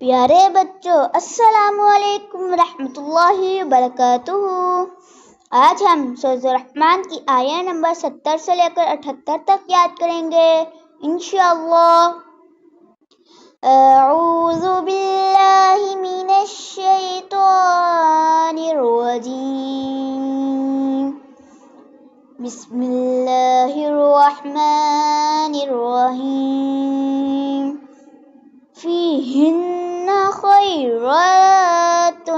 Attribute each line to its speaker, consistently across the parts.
Speaker 1: پیارے بچوں، السلام علیکم ورحمۃ اللہ وبرکاتہ۔ آج ہم سورۃ الرحمن کی آیہ نمبر 70 سے لے کر 78 تک یاد کریں گے انشاءاللہ۔ اعوذ باللہ من الشیطان الرجیم، بسم اللہ الرحمن الرحیم۔ فیہن خیرات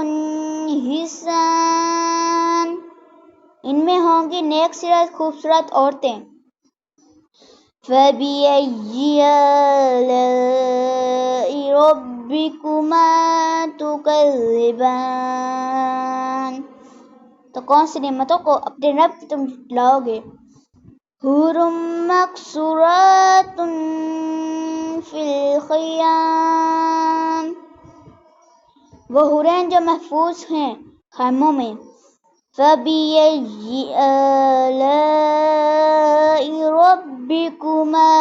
Speaker 1: حسان، ان میں ہوں گی نیک سیرت خوبصورت عورتیں۔ فَبِأَيِّ آلَاءِ رَبِّكُمَا تُكَذِّبَانِ، تو کون سی نعمتوں کو اپنے رب کی تم جھٹلاؤ گے؟ حور مقصورات فی الخیام، وہ حوریں جو محفوظ ہیں خیموں میں۔ فَبِأَيِّ آلَاءِ رَبِّكُمَا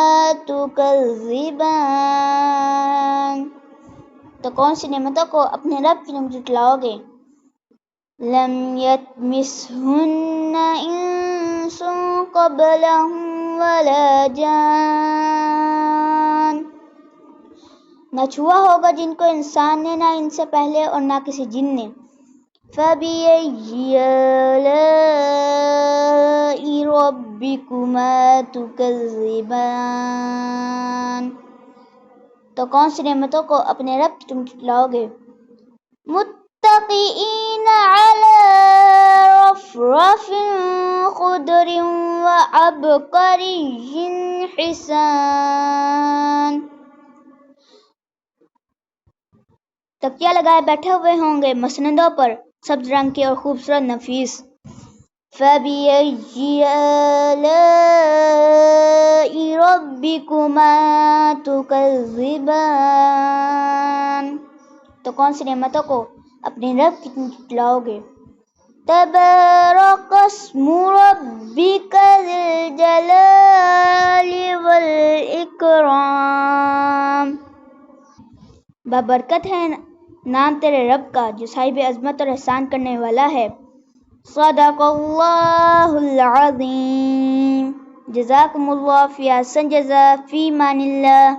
Speaker 1: تُكَذِّبَانِ، تو کون سی نعمتوں کو اپنے رب کی تم جھٹلاؤ گے؟ لم یطمثہن انس قبلہم ولا جان، نہ چھوا ہوگا جن کو انسان نے، نہ ان سے پہلے اور نہ کسی جن نے۔ فَبِأَيِّ آلَاءِ رَبِّكُمَا تُكَذِّبَانِ، تو کون سی نعمتوں کو اپنے رب کی تم جھٹلاؤ گے؟ متکئین علی رفرف خضر وعبقری حسان، تکیہ لگائے بیٹھے ہوئے ہوں گے مسندوں پر، سبز رنگ کے اور خوبصورت نفیس۔ فَبِأَيِّ آلَاءِ رَبِّكُمَا تُكَذِّبَانِ، تو کون سی نعمتوں کو اپنے رب کی تم جھٹلاؤ گے؟ تبارک اسم ربک ذی الجلال والاکرام، بابرکت ہے نام تیرے رب کا جو صاحب عظمت اور احسان کرنے والا ہے۔ صدق اللہ العظیم۔ جزاکم اللہ فی احسن جزا، فی امان اللہ۔